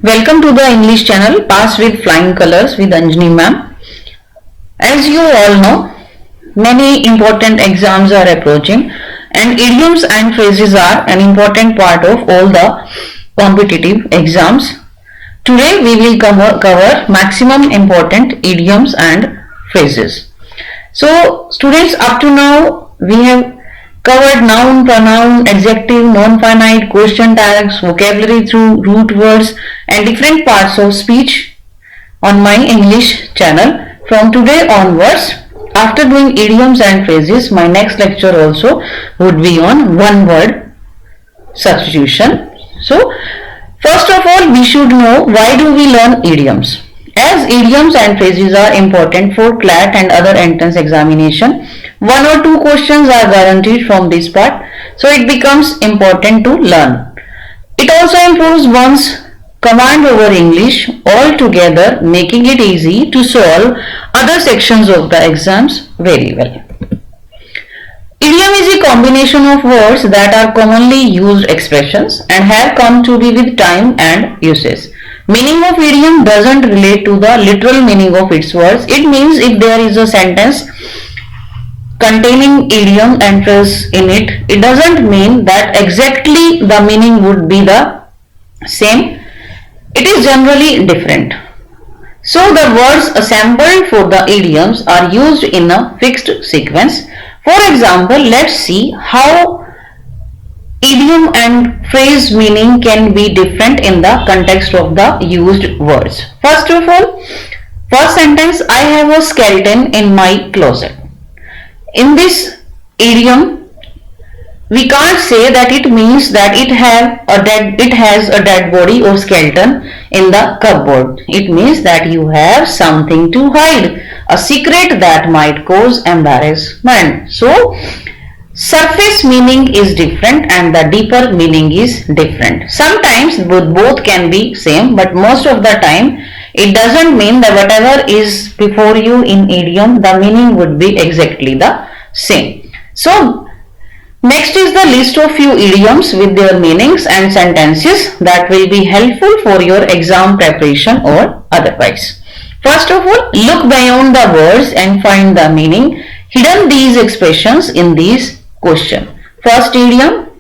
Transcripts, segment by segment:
Welcome to the English channel Pass with Flying Colors with Anjani ma'am. As you all know, many important exams are approaching and idioms and phrases are an important part of all the competitive exams. Today we will cover maximum important idioms and phrases. So students, up to now we have covered noun, pronoun, adjective, non-finite, question tags, vocabulary through root words and different parts of speech on my English channel. From today onwards, after doing idioms and phrases, my next lecture also would be on one word substitution. So, first of all, we should know why do we learn idioms. As idioms and phrases are important for CLAT and other entrance examination, one or two questions are guaranteed from this part, so it becomes important to learn. It also improves one's command over English altogether, making it easy to solve other sections of the exams very well. Idiom is a combination of words that are commonly used expressions and have come to be with time and usage. Meaning of idiom doesn't relate to the literal meaning of its words. It means if there is a sentence containing idiom and phrase in it, it doesn't mean that exactly the meaning would be the same. It is generally different. So the words assembled for the idioms are used in a fixed sequence. For example, let's see how idiom and phrase meaning can be different in the context of the used words. First of all, first sentence, I have a skeleton in my closet. In this idiom, we can't say that it means that it has a dead body or skeleton in the cupboard. It means that you have something to hide, a secret that might cause embarrassment. So, surface meaning is different and the deeper meaning is different. Sometimes both can be same, but most of the time it doesn't mean that whatever is before you in idiom, the meaning would be exactly the same. So, next is the list of few idioms with their meanings and sentences that will be helpful for your exam preparation or otherwise. First of all, look beyond the words and find the meaning hidden these expressions in these question. First idiom,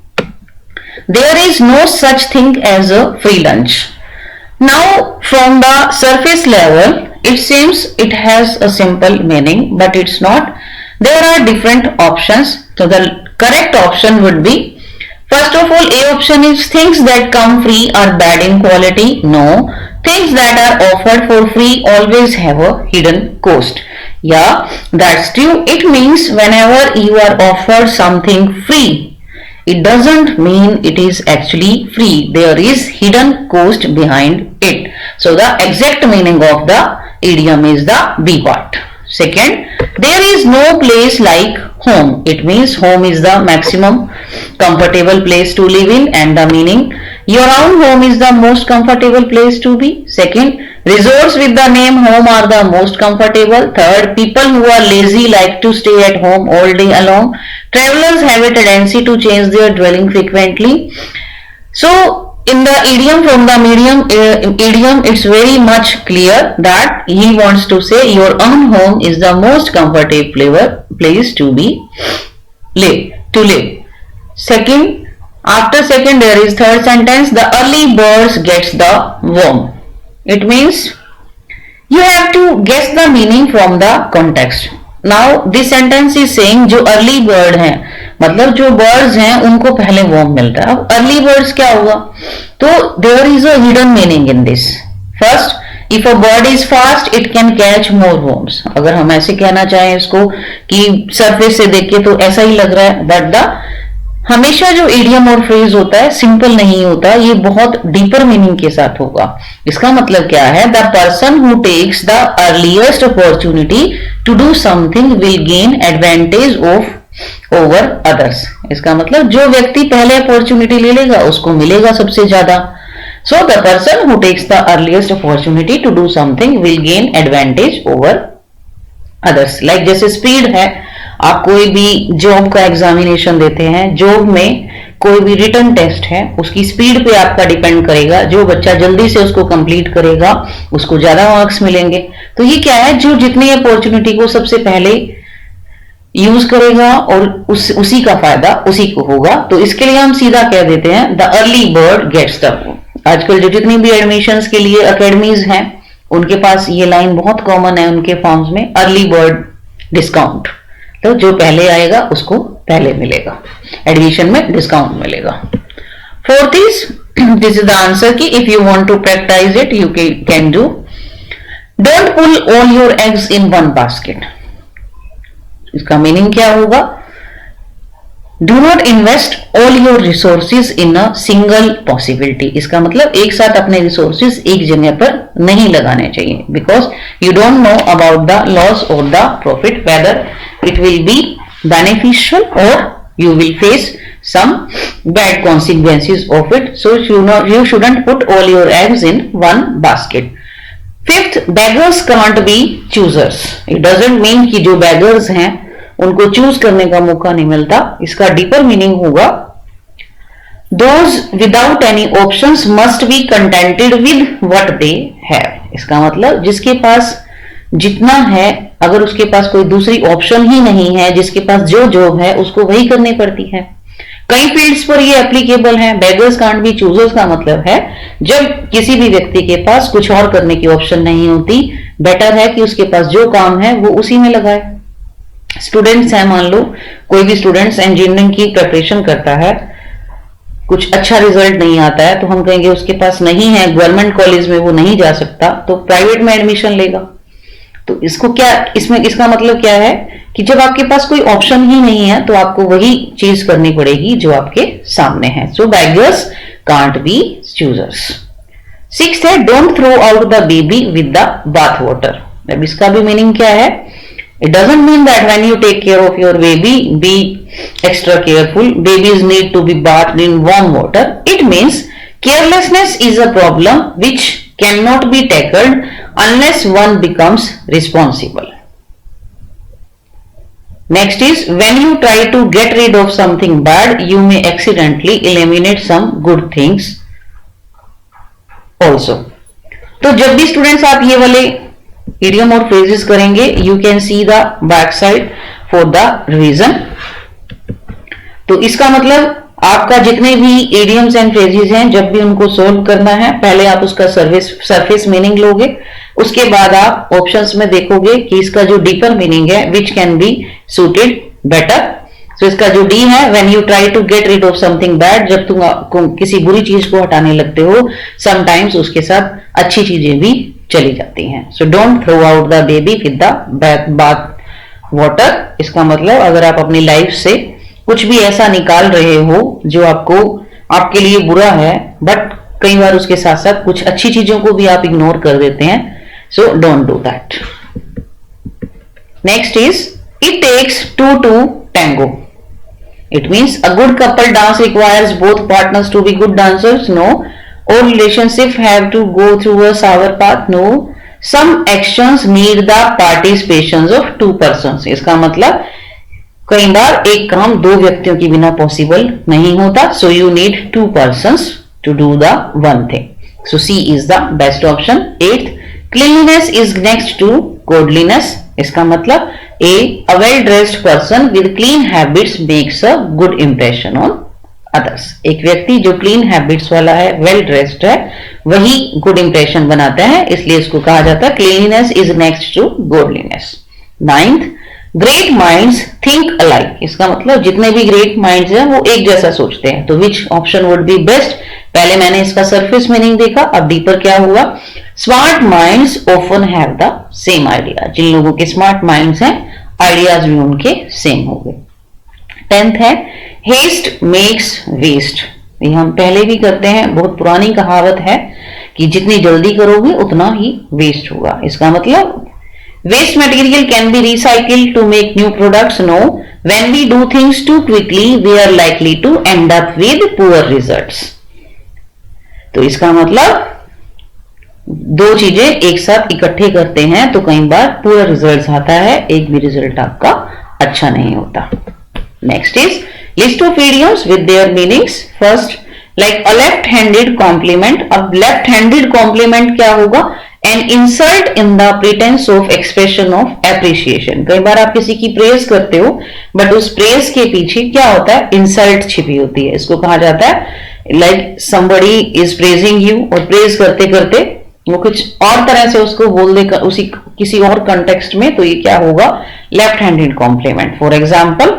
there is no such thing as a free lunch. Now from the surface level, it seems it has a simple meaning, but it's not. There are different options. So the correct option would be, first of all, A option is things that come free are bad in quality. No. Things that are offered for free always have a hidden cost. Yeah, that's true. It means whenever you are offered something free, it doesn't mean it is actually free. There is hidden cost behind it. So the exact meaning of the idiom is the B part. Second, there is no place like home. It means home is the maximum comfortable place to live in, and the meaning your own home is the most comfortable place to be. Second, resorts with the name home are the most comfortable. Third, people who are lazy like to stay at home all day long. Travelers have a tendency to change their dwelling frequently. So in the idiom, from the idiom, it's very much clear that he wants to say your own home is the most comfortable place to live. Second, after second there is third sentence, the early birds gets the worm. It means you have to guess the meaning from the context. Now this sentence is saying जो early bird हैं, मतलब जो birds हैं उनको पहले worm मिलता है. अब early birds क्या होगा? तो there is a hidden meaning in this. First, if a bird is fast, it can catch more worms. अगर हम ऐसे कहना चाहें इसको कि surface से देख के तो ऐसा ही लग रहा है, but the हमेशा जो इडियम और फ्रेज होता है सिंपल नहीं होता, ये बहुत डीपर मीनिंग के साथ होगा. इसका मतलब क्या है? The person who takes the earliest opportunity to do something will gain advantage of over others. इसका मतलब जो व्यक्ति पहले अपॉर्चुनिटी ले लेगा उसको मिलेगा सबसे ज्यादा. So the person who takes the earliest opportunity to do something will gain advantage over others. जैसे स्पीड है, आप कोई भी जॉब का एग्जामिनेशन देते हैं, जॉब में कोई भी रिटन टेस्ट है उसकी स्पीड पे आपका डिपेंड करेगा। जो बच्चा जल्दी से उसको कंप्लीट करेगा उसको ज्यादा मार्क्स मिलेंगे। तो ये क्या है, जो जितनी अपॉर्चुनिटी को सबसे पहले यूज करेगा और उसी का फायदा उसी को होगा। तो इसके लिए हम सीधा कह देते हैं the early bird gets the food. आजकल जो जितनी भी एडमिशंस के लिए अकेडमीज हैं उनके पास ये लाइन बहुत कॉमन है उनके फॉर्म्स में, अर्ली बर्ड डिस्काउंट। तो जो पहले आएगा उसको पहले मिलेगा, एडमिशन में डिस्काउंट मिलेगा। Fourth is, this is the answer कि if you want to practise it you can do, don't pull all your eggs in one basket. इसका मीनिंग क्या होगा, do not invest all your resources in a single possibility. इसका मतलब एक साथ अपने resources एक जगह पर नहीं लगाने चाहिए, because you don't know about the loss और the profit, whether it will be beneficial और you will face some bad consequences of it. So you shouldn't put all your eggs in one basket. Fifth, beggars can't be choosers. It doesn't mean कि जो beggars हैं उनको choose करने का मौका नहीं मिलता। इसका डीपर मीनिंग होगा, those without any options must be contented with what they have. इसका मतलब जिसके पास जितना है, अगर उसके पास कोई दूसरी ऑप्शन ही नहीं है, जिसके पास जो जॉब है उसको वही करनी पड़ती है। कई फील्ड्स पर ये एप्लीकेबल है। बेगर्स कांट बी चूजर्स का मतलब है जब किसी भी व्यक्ति के पास कुछ और करने की ऑप्शन नहीं होती, बेटर है कि उसके पास जो काम है वो उसी में लगाए। स्टूडेंट्स हैं, मान लो कोई भी स्टूडेंट्स इंजीनियरिंग की प्रिपरेशन करता है, कुछ अच्छा रिजल्ट नहीं आता है, तो हम कहेंगे उसके पास नहीं है, गवर्नमेंट कॉलेज में वो नहीं जा सकता, तो प्राइवेट में एडमिशन लेगा। तो इसको क्या, इसमें इसका मतलब क्या है कि जब आपके पास कोई ऑप्शन ही नहीं है तो आपको वही चीज करनी पड़ेगी जो आपके सामने है। So beggars can't be choosers. Sixth है, don't throw out the baby with the bath water. अब इसका भी मीनिंग क्या है, it doesn't mean that when you take care of your baby be extra careful, babies need to be bathed in warm water. It means carelessness is a problem which cannot be tackled unless one becomes responsible. Next is, when you try to get rid of something bad, you may accidentally eliminate some good things also. तो जब भी students आप ये वाले idiom और phrases करेंगे, you can see the back side for the revision. तो इसका मतलब आपका जितने भी इडियम्स एंड फ्रेजेस हैं, जब भी उनको सोल्व करना है, पहले आप उसका सरफेस मीनिंग लोगे, उसके बाद आप ऑप्शंस में देखोगे कि इसका जो डीपर मीनिंग है which can be suited better. So इसका जो डी है, when you try to get rid of something bad, जब तुम किसी बुरी चीज को हटाने लगते हो, समटाइम्स उसके साथ अच्छी चीजें भी चली जाती हैं। So don't throw out the baby with the bath water. इसका मतलब अगर आप अपनी लाइफ से कुछ भी ऐसा निकाल रहे हो जो आपके लिए बुरा है, बट कई बार उसके साथ साथ कुछ अच्छी चीजों को भी आप इग्नोर कर देते हैं, so don't do that. Next is, it takes two to tango. It means a good couple dance requires both partners to be good dancers. No, all relationship have to go through a sour path. No, some actions need the participation of two persons. इसका मतलब कई बार एक काम दो व्यक्तियों के बिना possible नहीं होता, so you need two persons to do the one thing. So C is the best option. Eighth, cleanliness is next to godliness. इसका मतलब a well dressed person with clean habits makes a good impression on others. एक व्यक्ति जो clean habits वाला है, well dressed है, वही good impression बनाता है, इसलिए इसको कहा जाता है cleanliness is next to godliness. Ninth, great minds think alike. इसका मतलब जितने भी ग्रेट माइंड्स हैं वो एक जैसा सोचते हैं। तो which option would be best? पहले मैंने इसका सरफेस मीनिंग देखा, अब डीपर क्या हुआ, smart minds often have the same idea. जिन लोगों के स्मार्ट माइंड्स हैं, आइडियाज भी उनके सेम हो गए। 10th है, हेस्ट मेक्स वेस्ट। ये हम पहले भी करते हैं, बहुत पुरानी कहावत है कि जितनी जल्दी करोगे उतना ही वेस्ट होगा। इसका मतलब waste material can be recycled to make new products. No, when we do things too quickly we are likely to end up with poor results. तो इसका मतलब दो चीजें एक साथ इकट्ठे करते हैं तो कई बार पुअर रिजल्ट्स आता है, एक भी रिजल्ट आपका अच्छा नहीं होता। Next is, List of idioms with their meanings. First, like a left-handed compliment. अब left-handed compliment क्या होगा? An insult in the pretense of expression of appreciation. कई बार आप किसी की प्रेज करते हो, बट उस प्रेज के पीछे क्या होता है? इंसल्ट छिपी होती है. इसको कहा जाता है like somebody is praising you, और प्रेज करते करते वो कुछ और तरह से उसको बोल देगा उसी किसी और कंटेक्स्ट में, तो ये क्या होगा? Left handed compliment. For example,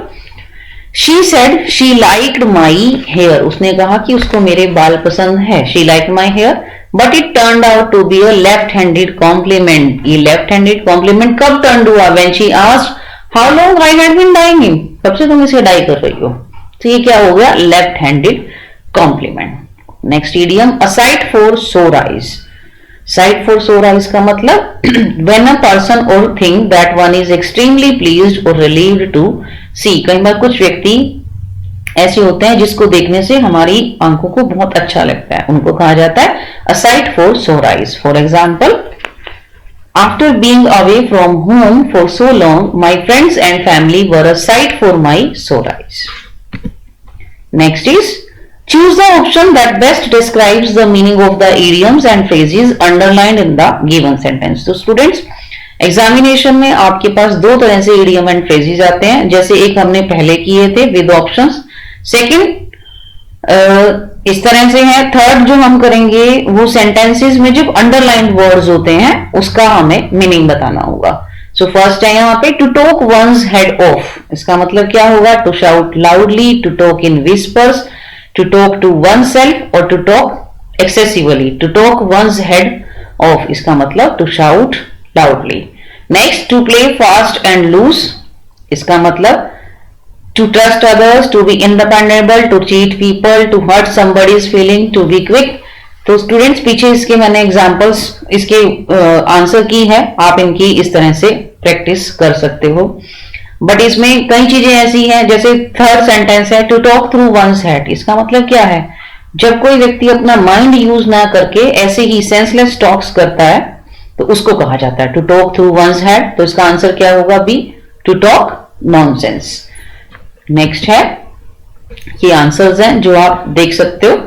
she said she liked my hair. उसने कहा कि उसको मेरे बाल पसंद है. She liked my hair, but it turned out to be a left handed compliment. ये लेफ्ट हैंडेड कॉम्प्लीमेंट कब टर्न हुआ? When she asked how long I had been dyeing him. कब से तुम इसे डाई कर रही हो? तो ये क्या हो गया? Left handed compliment. Next idiom, a sight for sore eyes. Sight for sore eyes का मतलब when a person or thing that one is extremely pleased or relieved to see. कई बार कुछ व्यक्ति ऐसे होते हैं जिसको देखने से हमारी आंखों को बहुत अच्छा लगता है, उनको कहा जाता है a sight for sore eyes. For example, after being away from home for so long, my friends and family were a sight for my sore eyes. Next is choose the option that best describes the meaning of the idioms and phrases underlined in the given sentence. तो students, examination में आपके पास दो तरह से idiom and phrases आते हैं. जैसे एक हमने पहले किए थे विद ऑप्शंस. सेकंड इस तरह से है. थर्ड जो हम करेंगे वो सेंटेंसेस में जब अंडरलाइंड वर्ड्स होते हैं उसका हमें मीनिंग बताना होगा. सो फर्स्ट है यहाँ पे to talk one's head off. इसका मतलब क्या होगा? To shout loudly, to talk in whispers, to talk to oneself or to talk excessively. To talk one's head off, इसका मतलब to shout loudly. Next, to play fast and loose. इसका मतलब to trust others, to be independable, to cheat people, to hurt somebody's feeling, to be quick. तो students पीछे इसके मैंने examples इसके answer की है, आप इनकी इस तरह से प्रैक्टिस कर सकते हो. बट इसमें कई चीजें ऐसी हैं, जैसे थर्ड सेंटेंस है to talk through one's head. इसका मतलब क्या है? जब कोई व्यक्ति अपना माइंड यूज ना करके ऐसे ही सेंसलेस टॉक्स करता है तो उसको कहा जाता है to talk through one's head. तो इसका आंसर क्या होगा? B, to talk nonsense. Next है, ये आंसर्स हैं जो आप देख सकते हो.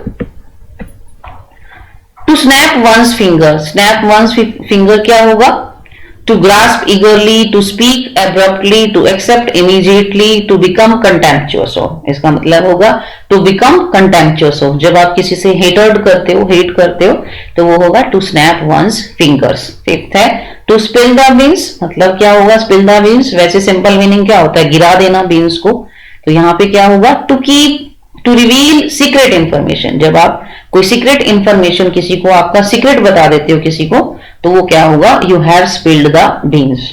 To snap one's finger. Snap one's finger क्या होगा? To grasp eagerly, to speak abruptly, to accept immediately, to become contemptuous of. इसका मतलब होगा to become contemptuous of. जब आप किसी से हेट करते हो तो वो होगा to snap one's fingers. Fifth है to spill the beans. मतलब क्या होगा spill the beans? वैसे सिंपल मीनिंग क्या होता है? गिरा देना बीन्स को. तो यहाँ पे क्या होगा? to keep, to reveal secret information. जब आप कोई सीक्रेट इंफॉर्मेशन किसी को, आपका सीक्रेट बता देते हो किसी को, तो वो क्या होगा? You have spilled the beans.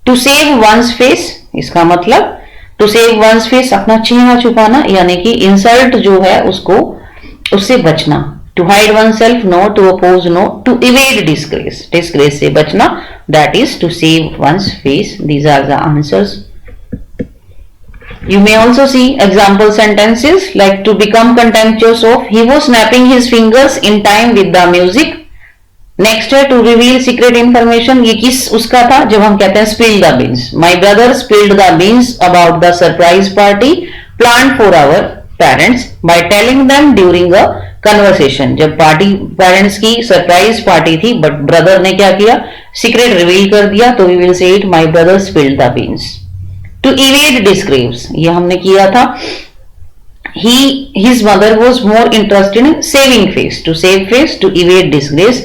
To save one's face. इसका मतलब टू सेव वंस फेस, अपना चेहरा छुपाना, यानी कि इंसल्ट जो है उसको उससे बचना. To hide oneself, no. To oppose, no. To evade disgrace, disgrace से बचना, that is to save one's face. These are the answers. You may also see example sentences like to become contemptuous of. He was snapping his fingers in time with the music. Next है to reveal secret information. ये किस उसका था? जब हम कहते हैं spill the beans. My brother spilled the beans about the surprise party planned for our parents by telling them during a conversation. जब पार्टी पेरेंट्स की सरप्राइज पार्टी थी, बट ब्रदर ने क्या किया? सीक्रेट रिवील कर दिया. तो we will say it, my brother spilled the beans. To evade disgrace, ये हमने किया था. His mother was more interested in saving face. To save face, to evade disgrace.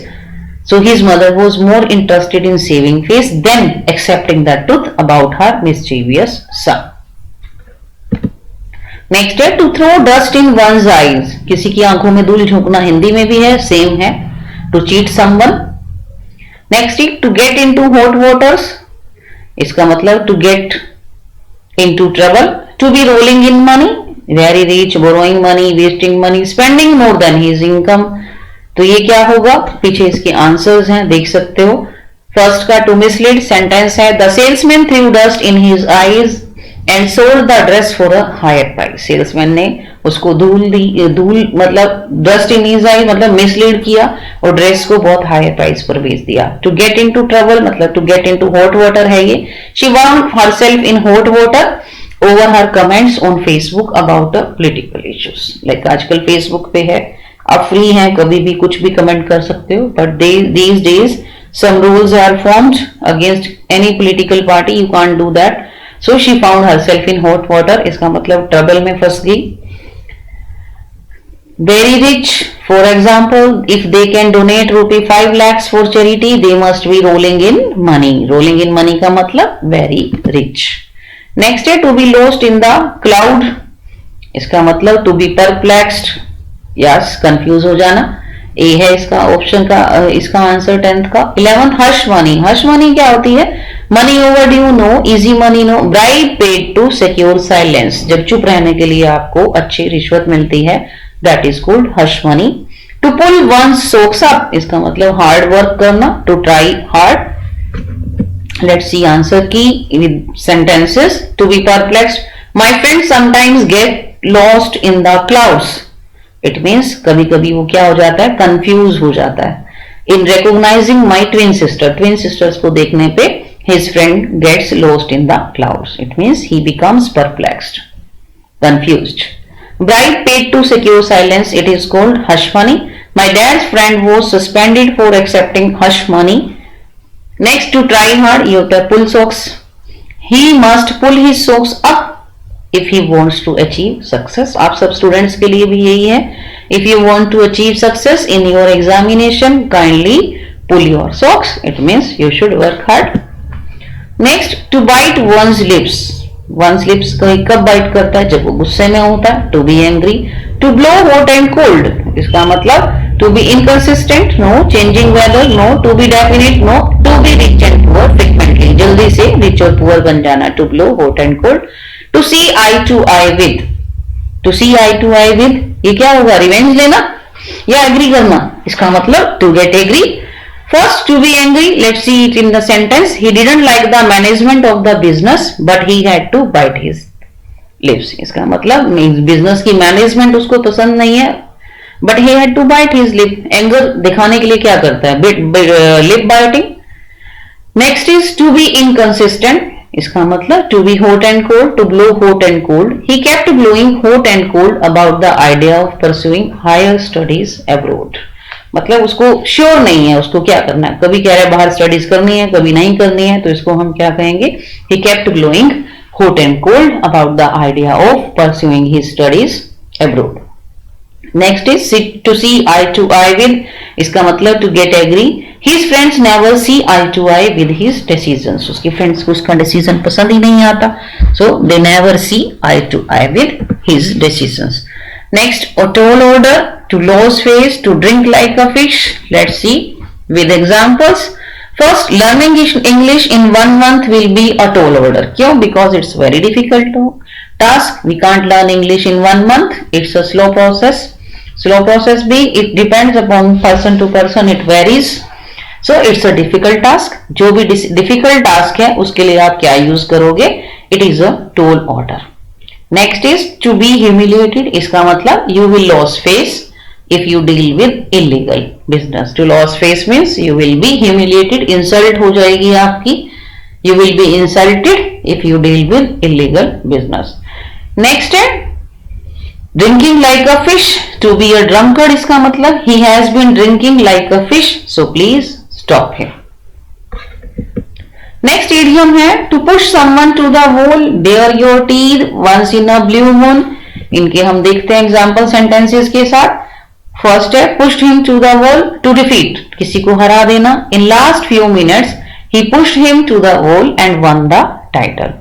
So his mother was more interested in saving face than accepting the truth about her mischievous son. Next है to throw dust in one's eyes. किसी की आंखों में धूल झोंकना हिंदी में भी है, same है. To cheat someone. Next is to get into hot waters. इसका मतलब to get into trouble. To be rolling in money, very rich, borrowing money, wasting money, spending more than his income. तो ये क्या होगा? पीछे इसके answers हैं, देख सकते हो. फर्स्ट का टू मिसलीड सेंटेंस है the salesman threw dust in his eyes and sold the dress for a higher price. Salesman ने उसको धूल मतलब डस्ट इन हिज आई मतलब मिसलीड किया और ड्रेस को बहुत हायर प्राइस पर बेच दिया. टू गेट इनटू ट्रबल मतलब to get into hot water है ये. She wound herself in hot water over her comments on Facebook about the political issues. Like आजकल Facebook पे है, आप फ्री हैं, कभी भी कुछ भी कमेंट कर सकते हो, but these days some rules are formed against any political party. You can't do that. So she found herself in hot water. इसका मतलब ट्रबल में फंस गई. Very rich, for example, if they can donate rupee 5 lakhs for charity, they must be rolling in money. Rolling in money का मतलब very rich. Next है to be lost in the cloud. इसका मतलब to be perplexed, yes, confuse हो जाना. ए है इसका option का, इसका आंसर 10th का. 11th hush money. Hush money क्या होती है? Money overdue no, easy money no, bribe paid to secure silence. जब चुप रहने के लिए आपको अच्छी रिश्वत मिलती है, that is called hush money. To pull one's socks up, इसका मतलब hard work करना, to try hard. Let's see answer key with sentences. To be perplexed, my friends sometimes get lost in the clouds. It means कभी कभी वो क्या हो जाता है, confuse हो जाता है. In recognizing my twin sisters को देखने पे his friend gets lost in the clouds. It means he becomes perplexed, confused. Bribe paid to secure silence, it is called hush money. My dad's friend was suspended for accepting hush money. Next, to try hard, you have to pull socks. He must pull his socks up if he wants to achieve success. आप सब students के लिए भी यही है. If you want to achieve success in your examination, kindly pull your socks. It means you should work hard. Next, to bite one's lips. One's lips कोई कब bite करता है? जब वो गुस्से में होता है. To be angry. To blow hot and cold. इसका मतलब to be inconsistent, no. Changing weather, no. To be definite, no. To be rich and poor frequently. जल्दी से rich और poor बन जाना. To blow hot and cold. To see eye to eye with. To see eye to eye with. ये क्या होगा? Revenge लेना या agree करना? इसका मतलब to get agree. First, to be angry, let's see it in the sentence. He didn't like the management of the business, but he had to bite his lips. इसका मतलब बिजनेस की management उसको पसंद नहीं है, but he had to bite his lip. Anger दिखाने के लिए क्या करता है? Lip biting. Next is to be inconsistent. इसका मतलब to be hot and cold, to blow hot and cold. He kept blowing hot and cold about the idea of pursuing higher studies abroad. मतलब उसको sure नहीं है उसको क्या करना है. कभी कह रहा है बाहर स्टडीज करनी है, कभी नहीं करनी है, तो इसको हम क्या कहेंगे? He kept blowing hot and cold about the idea of pursuing his studies abroad. Next is to see eye to eye with. इसका मतलब to get agree. His friends never see eye to eye with his decisions. उसके friends को उसका decision पसंद ही नहीं आता, so they never see eye to eye with his decisions. Next, a tall order. To lose face, to drink like a fish. Let's see with examples. First, learning English in 1 month will be a tall order. क्यों? Because it's very difficult task. We can't learn English in 1 month. It's a slow process. Slow process B, it depends upon person to person. It varies. So it's a difficult task. जो भी difficult task है उसके लिए आप क्या use करोगे? It is a tall order. Next is to be humiliated. इसका मतलब you will lose face if you deal with illegal business. To lose face means you will be humiliated. Insult हो जाएगी आपकी. You will be insulted if you deal with illegal business. Next है drinking like a fish. To be a drunkard इसका मतलब he has been drinking like a fish. So please stop him. Next idiom है to push someone to the wall. Bare your teeth once in a blue moon. इनके हम देखते हैं example sentences के साथ. First है pushed him to the wall, to defeat, किसी को हरा देना. In last few minutes he pushed him to the wall and won the title.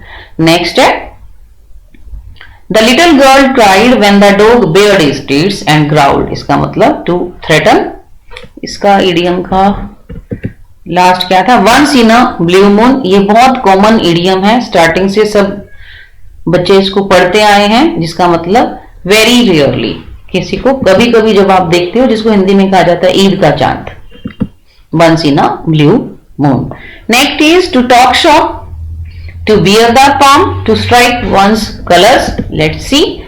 Next है the little girl cried when the dog bared his teeth and growled. इसका मतलब to threaten. इसका idiom का last क्या था? once in a blue moon. ये बहुत common idiom है, स्टार्टिंग से सब बच्चे इसको पढ़ते आए हैं, जिसका मतलब very rarely, किसी को कभी कभी जब आप देखते हो, जिसको हिंदी में कहा जाता है ईद का चांद. once in a blue moon. Next is to talk shop. To bear the palm, to strike one's colors. Let's see.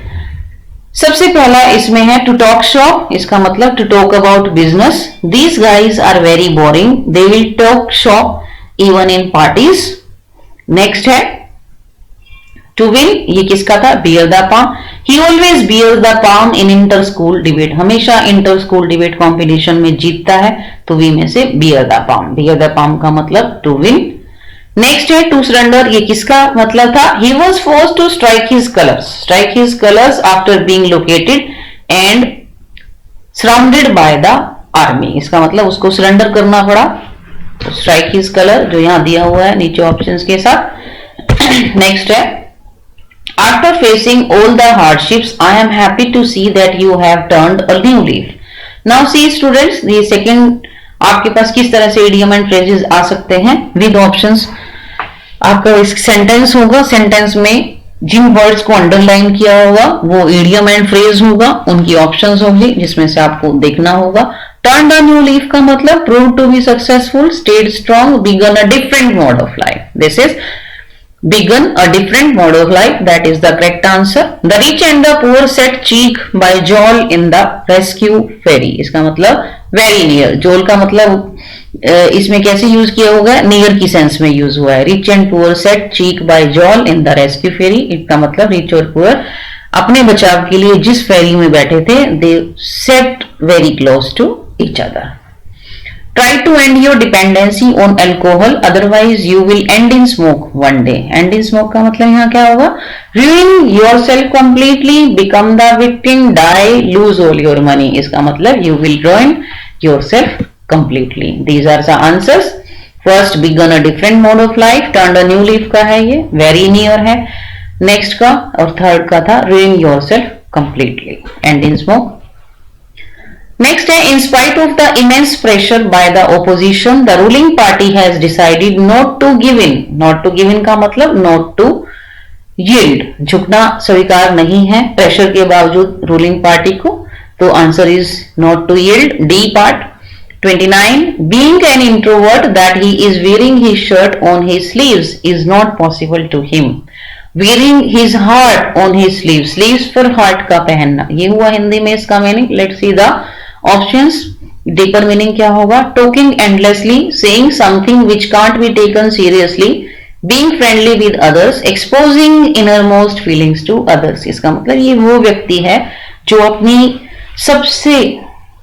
सबसे पहला इसमें है to talk shop. इसका मतलब to talk about business. These guys are very boring. They will talk shop even in parties. Next है to win ये किसका था, bear the palm. He always bear the palm in inter school debate, हमेशा inter school debate competition में जीतता है, तो B में से bear the palm. Bear the palm का मतलब टू विन। नेक्स्ट है टू सरेंडर, ये किसका मतलब था, he was forced to strike his colours after being located and surrounded by the army, इसका मतलब उसको सरेंडर करना पड़ा। स्ट्राइक हिज कलर जो यहां दिया हुआ है नीचे ऑप्शंस के साथ। नेक्स्ट है after facing all the hardships I am happy to see that you have turned a new leaf. Now see students, ये सेकंड आपके पास किस तरह से इडियम एंड फ्रेजेस आ सकते हैं विद ऑप्शंस। आपका सेंटेंस होगा, सेंटेंस में जिन वर्ड्स को अंडरलाइन किया होगा वो इडियम एंड फ्रेज होगा, उनकी ऑप्शंस होगी जिसमें से आपको देखना होगा। टर्न द न्यू लीफ का मतलब prove to be successful, stayed strong, began a different mode of life. This is begun a different mode of life, that is the correct answer. The rich and the poor set cheek by Joel in the rescue ferry, इसका मतलब very near। जोल का मतलब इसमें कैसे use किया होगा, near की सेंस में यूज हुआ है। Rich and poor sat cheek by jowl in the rescue ferry, इसका मतलब रिच और पुअर अपने बचाव के लिए जिस फेरी में बैठे थे, they sat very close to each other. Try to end your dependency on alcohol, otherwise you will end in smoke one day. End in smoke का मतलब यहाँ क्या होगा, ruin yourself completely, become the victim, die, lose all your money, इसका मतलब you will ruin yourself completely. These are the answers. First, begun a different mode of life, turn a new leaf का है ये, very near है। Next का और third का था ruin yourself completely, end in smoke। Next है in spite of the immense pressure by the opposition, the ruling party has decided not to give in. Not to give in का मतलब not to yield, झुकना स्वीकार नहीं है pressure के बावजूद ruling party को, तो answer is not to yield, D part। 29 being an introvert that he is wearing his shirt on his sleeves is not possible to him. Wearing his heart on his sleeves, sleeves पर heart का पहनना, ये हुआ हिंदी में इसका meaning. Let's see the options. Deeper meaning क्या होगा, talking endlessly, saying something which can't be taken seriously, being friendly with others, exposing innermost feelings to others, इसका मतलब ये वो व्यक्ति है जो अपनी सबसे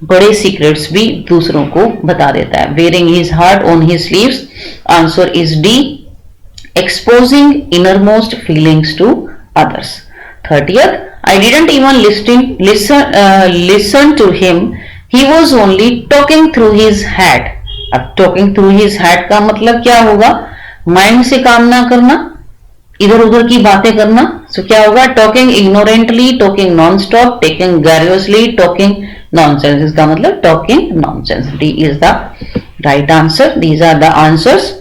बड़े सीक्रेट्स भी दूसरों को बता देता है। Wearing his heart on his sleeves, answer is D, exposing innermost feelings to others. 30th, I didn't even listen to him, he was only talking through his head। अब talking through his head का मतलब क्या होगा, mind से काम ना करना, इधर उधर की बातें करना। सो क्या होगा, talking ignorantly, talking non stop, talking garrulously, talking nonsense, इसका मतलब talking nonsense. D is the right answer. These are the answers.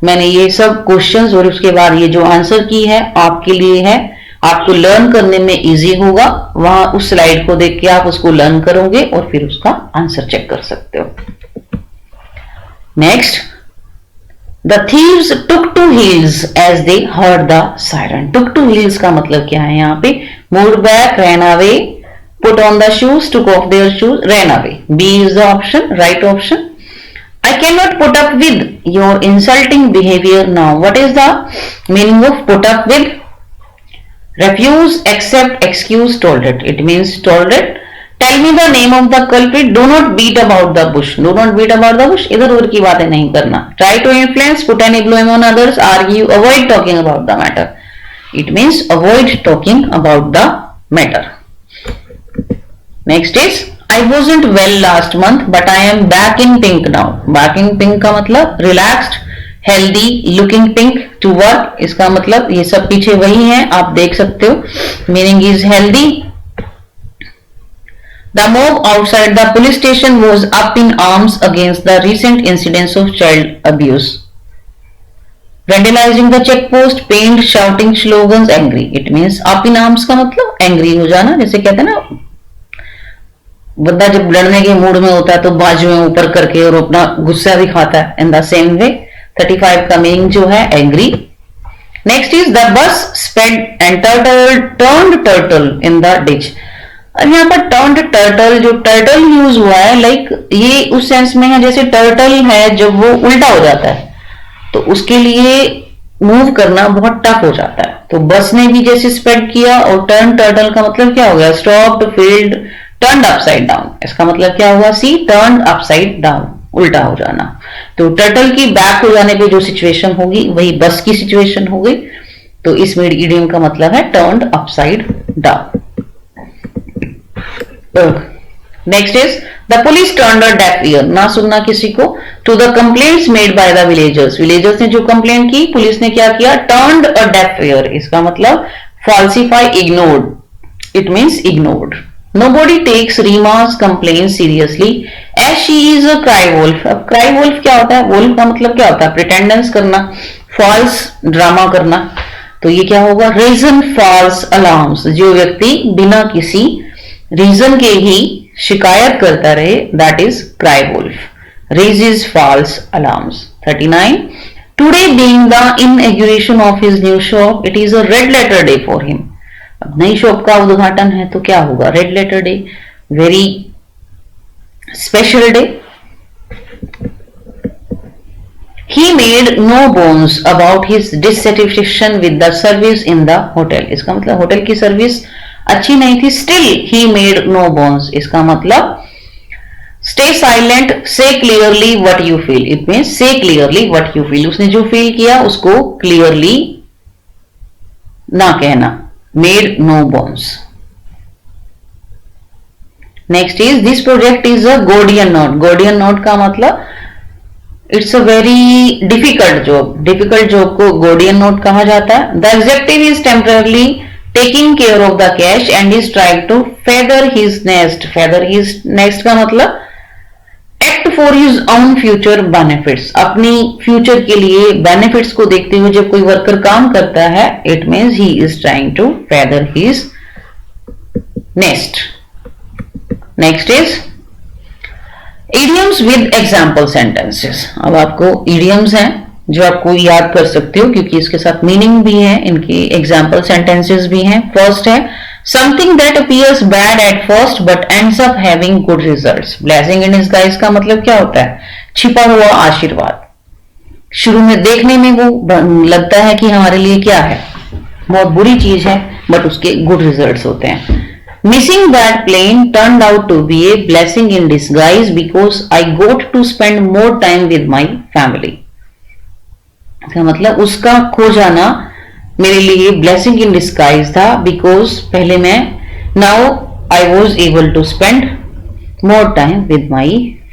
मैंने ये सब क्वेश्चंस और उसके बाद ये जो आंसर की है आपके लिए है, आपको लर्न करने में इजी होगा। वहां उस स्लाइड को देख के आप उसको लर्न करोगे और फिर उसका आंसर चेक कर सकते हो। Next, the thieves took to heels as they heard the siren. Took to heels का मतलब क्या है, यहाँ पे move back, ran away, put on the shoes, took off their shoes, ran away. B is the option, right option. I cannot put up with your insulting behavior now. What is the meaning of put up with? Refuse, accept, excuse, tolerate. It means tolerate. Tell me the name of the culprit. Do not beat about the bush. Do not beat about the bush. इधर उधर की बातें नहीं करना. Try to influence, put any blame on others, argue, avoid talking about the matter. It means avoid talking about the matter. Next is I wasn't well last month, but I am back in pink now. Back in pink का मतलब relaxed, healthy, looking pink, to work. इसका मतलब ये सब पीछे वही है, आप देख सकते हो. Meaning is healthy. The mob outside the police station was up in arms against the recent incidents of child abuse. Vandalizing the checkpost, pained, shouting slogans, angry. It means up in arms का मतलब angry हो जाना, जैसे कहते हैं ना बंदा जब लड़ने के मूड में होता है तो बाजुएं ऊपर करके और अपना गुस्सा दिखाता है। इन द सेम वे 35 का मीनिंग जो है angry. Next is the bus sped and turned turtle in the ditch. और यहाँ पर टर्न्ड टर्टल, जो टर्टल यूज हुआ है लाइक ये उस सेंस में है जैसे टर्टल है जब वो उल्टा हो जाता है तो उसके लिए मूव करना बहुत टफ हो जाता है। तो बस ने भी जैसे स्प्रेड किया, और टर्न टर्टल का मतलब क्या हो गया, stopped, field, turn upside down. इसका मतलब क्या हुआ, सी टर्न अपसाइड डाउन, उल्टा हो जाना। तो टर्टल की बैक हो जाने पे जो सिचुएशन होगी वही बस की सिचुएशन हो गई। तो इस इडियम का मतलब है turn upside down. Next is the police turned a deaf ear, ना सुनना किसी को, to the complaints made by the villagers. Villagers ने जो कंप्लेंट की, पुलिस ने क्या किया, टर्न्ड अ डेफ ईयर। इसका मतलब falsify, ignored, it means ignored. Nobody takes Rima's complaints seriously as she is a cry wolf। अब cry wolf क्या होता है, wolf का मतलब क्या होता है, प्रिटेंडेंस करना, फॉल्स ड्रामा करना। तो ये क्या होगा, रीजन फॉल्स अलार्म्स, जो व्यक्ति बिना किसी रीजन के ही शिकायत करता रहे, that is cry wolf. Raises false alarms. 39 today being the inauguration of his new shop, it is a red letter day for him. अब नई शॉप का उद्घाटन है तो क्या होगा, red letter day, very special day. He made no bones about his dissatisfaction with the service in the hotel। इसका मतलब होटल की सर्विस अच्छी नहीं थी। Still he made no bones, इसका मतलब stay silent, say clearly what you feel, it means say clearly what you feel। उसने जो फील किया उसको clearly ना कहना, made no bones। Next is this project is a Gordian knot। Gordian knot का मतलब it's a very difficult job. Difficult job को Gordian knot कहा जाता है। The executive is temporarily taking care of the cash and is trying to feather his nest. Feather his nest का मतलब act for his own future benefits. अपनी future के लिए benefits को देखते हुए जब कोई वर्कर काम करता है, it means he is trying to feather his nest. Next is idioms with example sentences। अब आपको idioms हैं जो आपको याद कर सकते हो क्योंकि इसके साथ मीनिंग भी है, इनकी example sentences भी हैं। फर्स्ट है something that appears bad at first but ends up having good results। blessing in disguise का मतलब क्या होता है, छिपा हुआ आशीर्वाद। शुरू में देखने में वो लगता है कि हमारे लिए क्या है, बहुत बुरी चीज है, बट उसके गुड रिजल्ट्स होते हैं। Missing that plane turned out to be a blessing in disguise because I got to spend more time with my family। इसका मतलब उसका खो जाना मेरे लिए blessing in disguise था, because पहले मैं now I was able to spend more time with my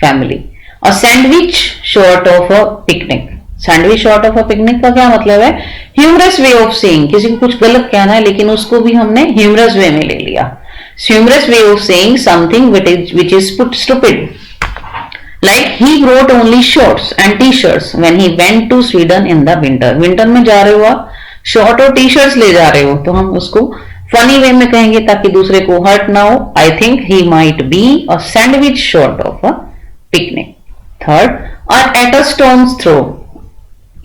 family। A sandwich short of a picnic। Sandwich short of a picnic का क्या मतलब है, ह्यूमरस वे ऑफ सेइंग। किसी को कुछ गलत कहना है लेकिन उसको भी हमने ह्यूमरस वे में ले लिया। Humorous way of saying something which is stupid, like he brought only shorts and t-shirts when he went to Sweden in the winter। Winter में जा रहे हो आप, शॉर्ट और टी शर्ट्स ले जा रहे हो, तो हम उसको फनी वे में कहेंगे ताकि दूसरे को हर्ट ना हो। I think he might be a sandwich short of a picnic। Third, at a stone's throw,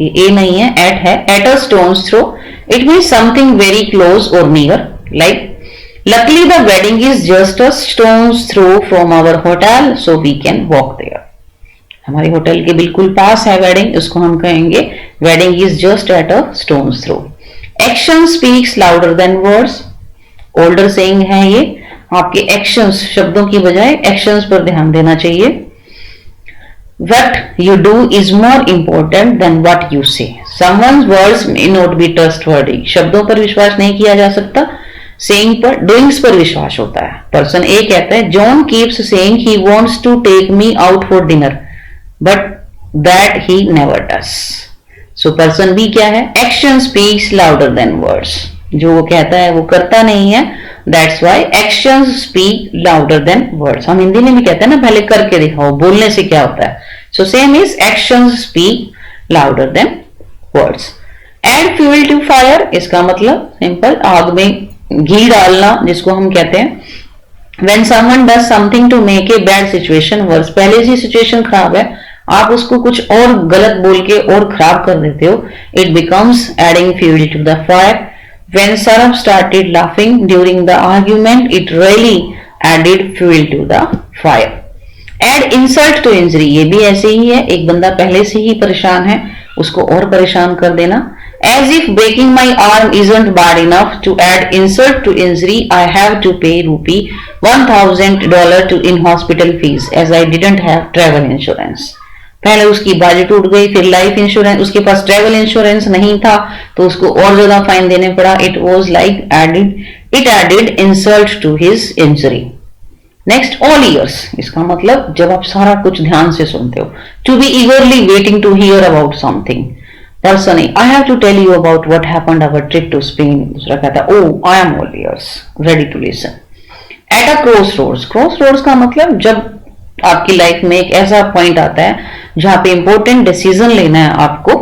ये नहीं है, at है, at a stone's throw, it means something very close or near, like luckily the wedding is just a stone's throw from our hotel so we can walk there। हमारे hotel के बिल्कुल पास है wedding, उसको हम कहेंगे wedding is just at a stone's throw। action speaks louder than words, older saying है ये। आपके actions, शब्दों की बजाय actions पर ध्यान देना चाहिए। what you do is more important than what you say। someone's words may not be trustworthy। शब्दों पर विश्वास नहीं किया जा सकता, सेइंग पर, डूइंग्स पर विश्वास होता है। पर्सन ए कहता है John keeps saying he wants to take me out for dinner but that he never does. So person B क्या है, action speaks louder than words. जो वो कहता है वो करता नहीं है, that's why action speak louder than words. हम हिंदी में भी कहते हैं ना, पहले करके दिखाओ, बोलने से क्या होता है। So same is action speak louder than words. Add fuel to fire, इसका मतलब सिंपल, आग में घी डालना जिसको हम कहते हैं। When someone does something to make a bad situation worse, पहले से सिचुएशन खराब है, आप उसको कुछ और गलत बोल के और खराब कर देते हो, it becomes adding fuel to the fire। When Sarab started laughing during the argument, it really added fuel to the fire। Add insult to injury, ये भी ऐसे ही है, एक बंदा पहले से ही परेशान है, उसको और परेशान कर देना। As if breaking my arm isn't bad enough, to add insult to injury, I have to pay rupee $1,000 to in hospital fees as I didn't have travel insurance. पहले उसकी बाजू टूट गई, फिर लाइफ इंश्योरेंस, उसके पास ट्रेवल इंश्योरेंस नहीं था तो उसको और ज्यादा फाइन देने पड़ा. It was like added insult to his injury. Next, all ears. इसका मतलब जब आप सारा कुछ ध्यान से सुनते हो. To be eagerly waiting to hear about something. Person A, I have to tell you about what happened our trip to Spain. दूसरा कहता है, oh I am all ears, ready to listen. At a crossroads. Crossroads का मतलब जब आपकी life में एक ऐसा पॉइंट आता है जहां पे इंपॉर्टेंट डिसीजन लेना है आपको,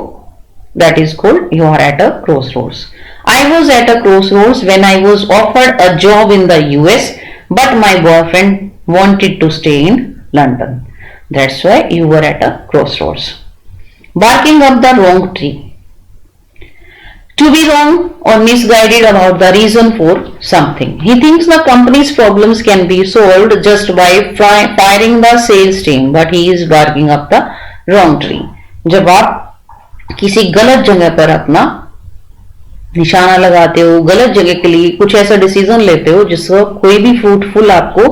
that is called you are at a crossroads. I was at a crossroads when I was offered a job in the US but my boyfriend wanted to stay in London. That's why you were at a crossroads. Barking up the wrong tree. To be wrong or misguided about the reason for something. He thinks the company's problems can be solved just by firing the sales team, but he is barking up the wrong tree. जब आप किसी गलत जगह पर अपना निशाना लगाते हो, गलत जगह के लिए कुछ ऐसा डिसीजन लेते हो जिसका कोई भी फ्रूटफुल आपको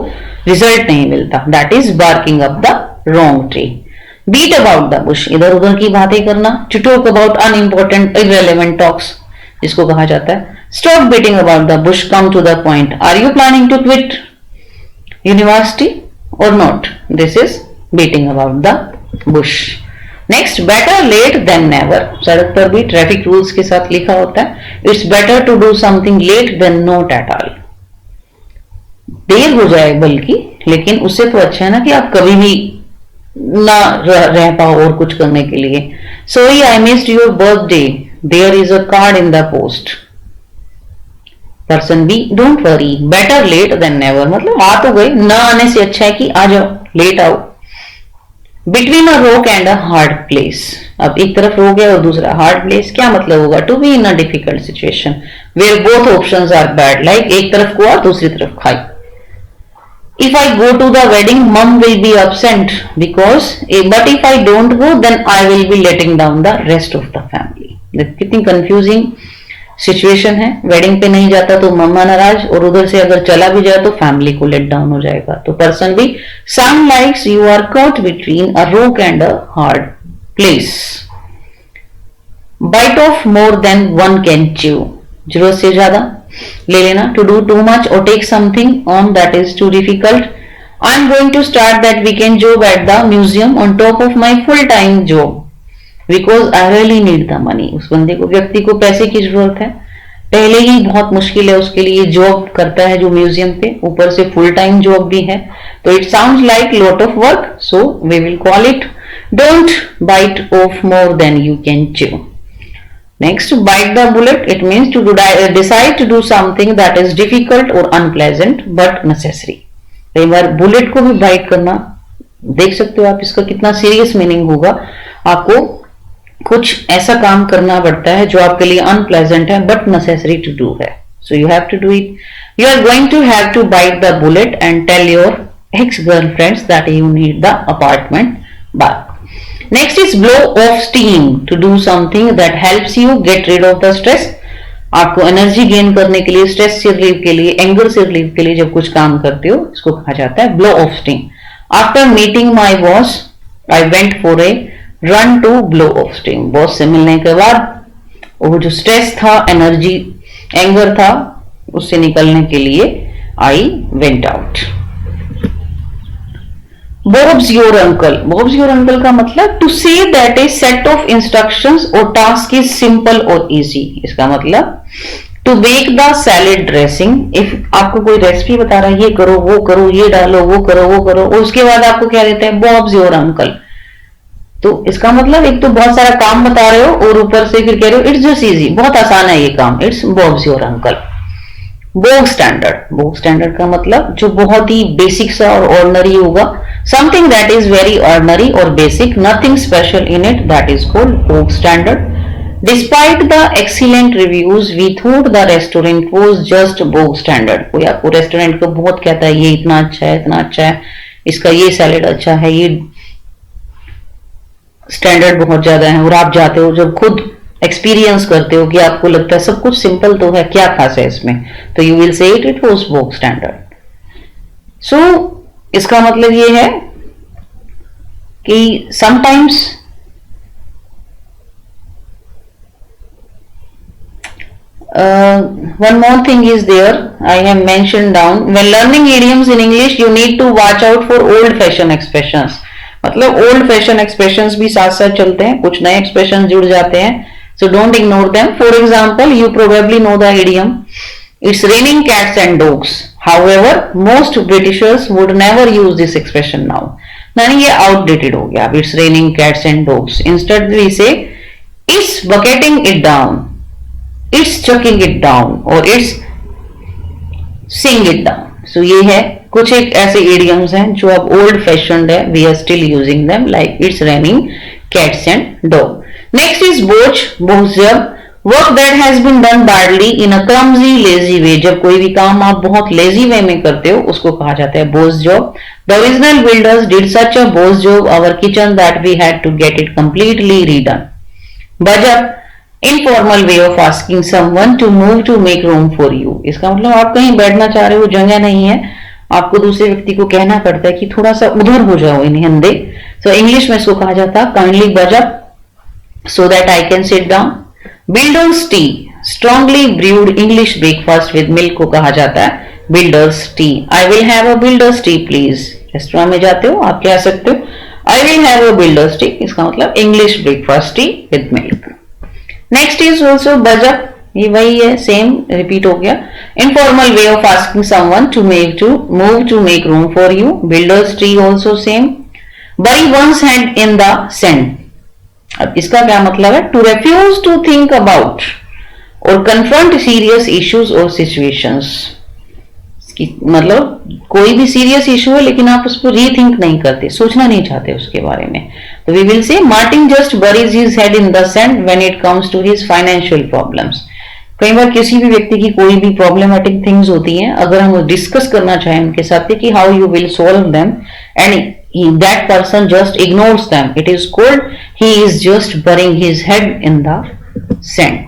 रिजल्ट नहीं मिलता, that is barking up the wrong tree. Beat about the bush. इधर उधर की बातें करना. To talk about unimportant irrelevant talks, जिसको कहा जाता है. Stop beating about the bush, come to the point. Are you planning to quit university और not? This is beating about the bush. Next, better late than never. सड़क पर भी traffic rules के साथ लिखा होता है, it's better to do something late than not at all. देर हो जाए बल्कि, लेकिन उससे तो अच्छा है ना कि आप कभी भी ना रह पाओ और कुछ करने के लिए. Sorry I missed your birthday, there is a card in the post. Person B, don't worry, better late than never. मतलब आ तो गए, ना आने से अच्छा है कि आ जाओ, लेट आओ. Between a rock and a hard place. अब एक तरफ रोक है और दूसरा हार्ड प्लेस. क्या मतलब होगा? To be in a difficult situation where both options are bad. Like एक तरफ कुआ दूसरी तरफ खाई. If I go to the wedding mum will be absent because, but if I don't go then I will be letting down the rest of the family. कितनी confusing situation है. Wedding पे नहीं जाता तो मम्मा नाराज, और उधर से अगर चला भी जाए तो फैमिली को लेट डाउन हो जाएगा. तो पर्सन भी, sound likes you are caught between a rock and a hard place. Bite off more than one can chew. जरूरत से ज्यादा ले लेना. टू डू टू मच और take something on that is too difficult. I am going to start that weekend job at the museum on top of my full time job because I really need the money. उस बंदे को, व्यक्ति को पैसे की जरूरत है. पहले ही बहुत मुश्किल है उसके लिए, जॉब करता है जो म्यूजियम पे, ऊपर से फुल टाइम जॉब भी है. तो it sounds like lot of work, so we will call it don't bite off more than you can chew. Next, bite the bullet. It means to decide to do something that is difficult और unpleasant but necessary. कई बार bullet को भी bite करना, देख सकते हो आप इसका कितना सीरियस मीनिंग होगा. आपको कुछ ऐसा काम करना पड़ता है जो आपके लिए अनप्लेजेंट है बट नेसेसरी टू डू है, so you have to do it. You are going to have to bite the bullet and tell your ex girlfriends that you need the apartment by. Next is blow off steam. To do something that helps you get rid of the stress. आपको energy gain करने के लिए, stress से relieve के लिए, anger से relieve के लिए जब कुछ काम करते हो, इसको कहा जाता है blow off steam. After meeting my boss I went for a run to blow off steam. Boss से मिलने के बाद वो जो स्ट्रेस था, एनर्जी, एंगर था, उससे निकलने के लिए I went out. Bob's your uncle. Bob's your uncle का मतलब to say that a set of instructions और टास्क इज सिंपल और इजी. इसका मतलब to make the salad dressing. If आपको कोई रेसिपी बता रहा है, ये करो, वो करो, ये डालो, वो करो, वो करो, और उसके बाद आपको क्या देते हैं? Bobs your uncle. तो इसका मतलब एक तो बहुत सारा काम बता रहे हो और ऊपर से फिर कह रहे हो इट्स जस्ट इजी, बहुत आसान है ये काम, it's Bob's your uncle. Bog standard. Bog standard का मतलब जो बहुत ही बेसिक सा और ऑर्डिनरी होगा. Something that is very ordinary और basic, nothing special in it, that is called bog standard. Despite the excellent reviews we thought the restaurant was just bog standard. कोई आपको रेस्टोरेंट को बहुत कहता है ये इतना अच्छा है, इतना अच्छा है, इसका ये सैलेड अच्छा है, ये स्टैंडर्ड बहुत ज्यादा है, और आप जाते हो जब खुद एक्सपीरियंस करते हो कि आपको लगता है सब कुछ सिंपल तो है, क्या खास है इसमें, तो you will say it was bog standard. So इसका मतलब ये है कि sometimes one more thing is there, I have mentioned down, when learning idioms in English you need to watch out for old fashion expressions। मतलब old fashion expressions भी साथ साथ चलते हैं, कुछ नए एक्सप्रेशन जुड़ जाते हैं, so don't ignore them. For example you probably know the idiom it's raining cats and dogs, however most Britishers would never use this expression now. यानी ये आउटडेटेड हो गया, it's raining cats and dogs. Instead we say it's bucketing it down, it's chucking it down और it's sing it down. So ये है कुछ एक ऐसे इडियम्स हैं जो अब ओल्ड फैशनड है, we are still using them, like it's raining cats and dog. Next is botch, botch work that has been done badly in a clumsy lazy way. जब कोई भी काम आप बहुत लेजी वे में करते हो उसको कहा जाता है botch job. The original builders did such a botch job our kitchen that we had to get it completely redone. बजट informal way of asking someone to move to make room for you. इसका मतलब आप कहीं बैठना चाह रहे हो, जगह नहीं है, आपको दूसरे व्यक्ति को कहना पड़ता है कि थोड़ा सा उधर हो जाओ इन हिंदी। सो इंग्लिश में इसको कहा जाता है काइंडली बज up so that I can sit down. Builders T, strongly brood English breakfast with milk को कहा जाता है builders T. I will have a builders T please. Restaurant में जाते हो आप कह सकते हो I will have a builders T, इसका मतलब English breakfast T with milk. Next is also बज अप, ये वही है, सेम रिपीट हो गया। Informal way of asking someone to move to make room for you, builders tree also same. Bury one's hand in the sand, अब इसका क्या मतलब है, to refuse to think about और कन्फ्रंट सीरियस इश्यूज और situations. मतलब कोई भी सीरियस इशू है लेकिन आप उसको रीथिंक नहीं करते, सोचना नहीं चाहते उसके बारे में, तो we will say Martin just buries his head in the sand when it comes to his financial problems. कई बार किसी भी व्यक्ति की कोई भी प्रॉब्लमेटिक थिंग्स होती हैं, अगर हम डिस्कस करना चाहें उनके साथ कि how you will solve them and that person just ignores them, it is called he is just burying his head in the sand.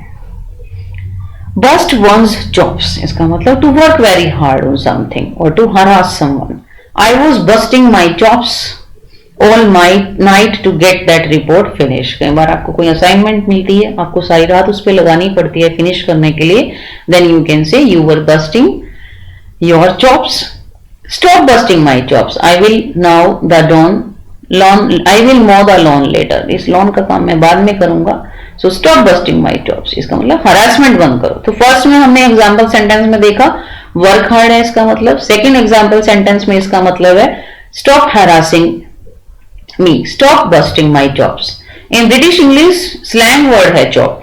Bust one's chops, इसका मतलब to work very hard on something or to harass someone. I was busting my chops all my night to get that report finished. कई बार आपको कोई assignment मिलती है, आपको सारी रात उस पर लगानी पड़ती है फिनिश करने के लिए, then you can say you were busting your chops. Stop busting my chops. I will now the lawn. I will mow the lawn later. इस lawn का काम मैं बाद में करूंगा। So stop busting my jobs, इसका मतलब हरासमेंट बंद करो। तो फर्स्ट में हमने एग्जाम्पल सेंटेंस में देखा वर्क हार्ड है इसका मतलब, सेकेंड एग्जाम्पल सेंटेंस में इसका मतलब है stop harassing me, stop busting my jobs. In British English slang word है चॉप,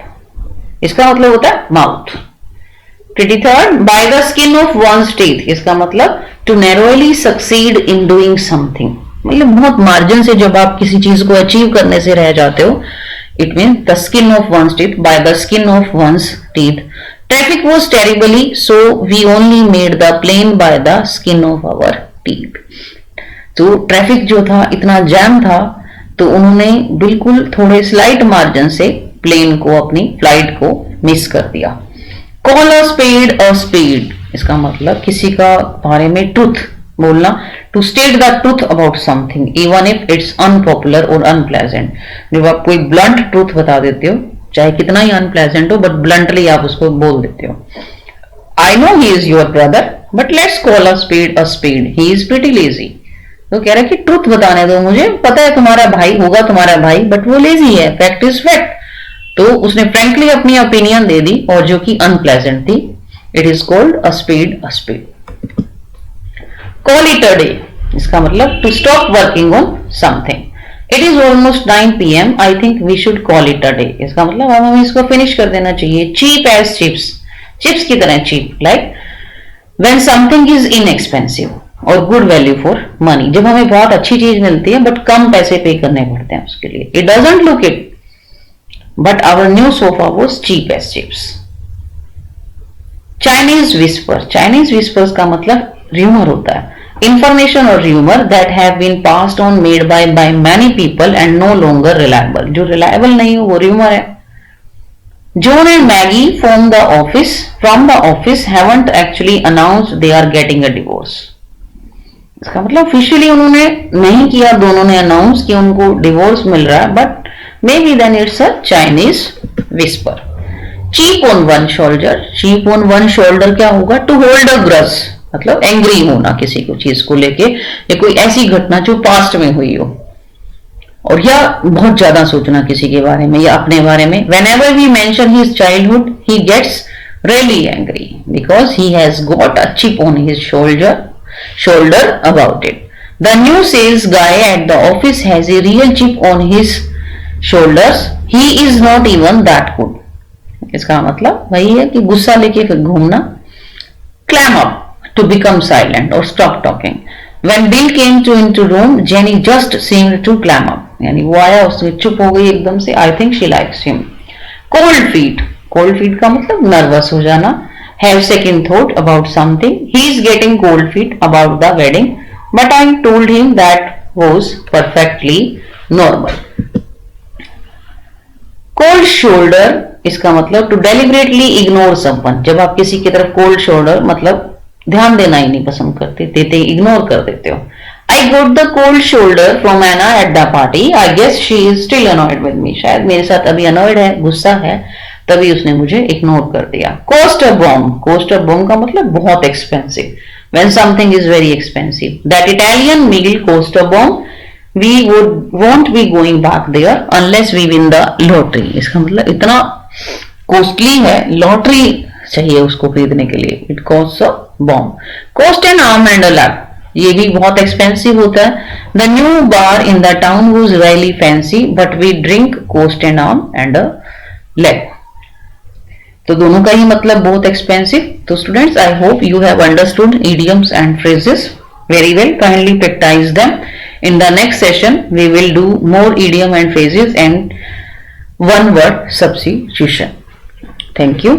इसका मतलब होता है mouth. 23rd, by the skin of one's teeth, इसका मतलब to narrowly succeed in doing something, मतलब बहुत मार्जिन से जब आप किसी चीज को अचीव करने से रह जाते हो, it means the skin of one's teeth, by the skin of one's teeth. Traffic was terribly, so we only made the plane by the skin of our teeth. तो ट्रैफिक जो था इतना जैम था तो उन्होंने बिल्कुल थोड़े स्लाइट मार्जिन से प्लेन को, अपनी फ्लाइट को मिस कर दिया। Call a spade a spade, इसका मतलब किसी का बारे में ट्रुथ बोलना, to state the truth about something even if it's unpopular और अनप्लेजेंट। जब आप कोई ब्लंट ट्रूथ बता देते हो, चाहे कितना ही अनप्लेजेंट हो, बट ब्लंटली आप उसको बोल देते हो। I know he is your brother but let's call a spade, he is pretty lazy. तो कह रहा है कि ट्रूथ बताने दो, मुझे पता है तुम्हारा भाई होगा तुम्हारा भाई, बट वो लेजी है, फैक्ट इज फैक्ट। तो उसने फ्रेंकली अपनी ओपिनियन दे दी और जो कि अनप्लेजेंट थी। It is called a spade. Call it a day, इसका मतलब to stop working on something. It is almost 9 PM. I think we should call it a day. इसका मतलब हमें इसको फिनिश कर देना चाहिए। Cheap as chips, चिप्स की तरह cheap, like when something is inexpensive और good value for money. जब हमें बहुत अच्छी चीज मिलती है बट कम पैसे पे करने पड़ते हैं उसके लिए। It doesn't look it, but our new sofa was cheap as chips. Chinese whisper, Chinese whispers का मतलब र्यूमर होता है। इंफॉर्मेशन और rumour that have been passed on made by many people and no longer reliable, जो reliable नहीं हो वो rumour है। John and Maggie from the office haven't actually announced they are getting a divorce. इसका मतलब officially उन्होंने नहीं किया, दोनों ने अनाउंस कि उनको डिवोर्स मिल रहा है, but maybe then it's a Chinese whisper. Chip on one shoulder, chip on one shoulder क्या होगा? टू होल्ड अ ग्रज, मतलब एंग्री होना किसी को चीज को लेके, या कोई ऐसी घटना जो पास्ट में हुई हो, और या बहुत ज्यादा सोचना किसी के बारे में या अपने बारे में. whenever we mention his childhood he gets really angry because he has got a chip on his shoulder about it. The new sales guy at the office has a real chip on his shoulders. He is not even that good. इसका मतलब वही है कि गुस्सा लेके फिर घूमना. clam up, to become silent or stop talking. When Bill came into room, Jenny just seemed to clam up. यानी वो आया, उसमें चुप हो गई एकदम से. I think she likes him. Cold feet, cold feet का मतलब नर्वस हो जाना. Have second thought about something. He is getting cold feet about the wedding, but I told him that was perfectly normal. Cold shoulder इसका मतलब to deliberately ignore someone. जब आप किसी की तरफ कोल्ड शोल्डर मतलब ध्यान देना ही नहीं पसंद करते, देते इग्नोर कर देते हो. I got the cold shoulder from Anna at the party. I guess she is still annoyed with me. शायद मेरे साथ अभी अनॉयड है, गुस्सा है, तभी उसने मुझे इग्नोर कर दिया. Cost a bomb, cost a bomb का मतलब बहुत expensive. When something is very expensive. That Italian meal cost a bomb. We won't be going back there unless we win the lottery. इसका मतलब इतना कॉस्टली है, lottery चाहिए उसको खरीदने के लिए. It cost a bomb. Cost an arm and a leg, ये भी बहुत एक्सपेंसिव होता है. The new bar in the town was really fancy but we drink cost an arm and a leg. तो दोनों का ही मतलब बहुत एक्सपेंसिव. तो students, I hope you have understood idioms and phrases very well. Kindly practice them. In the next session, we will do more idiom and phrases and one word substitution. Thank you.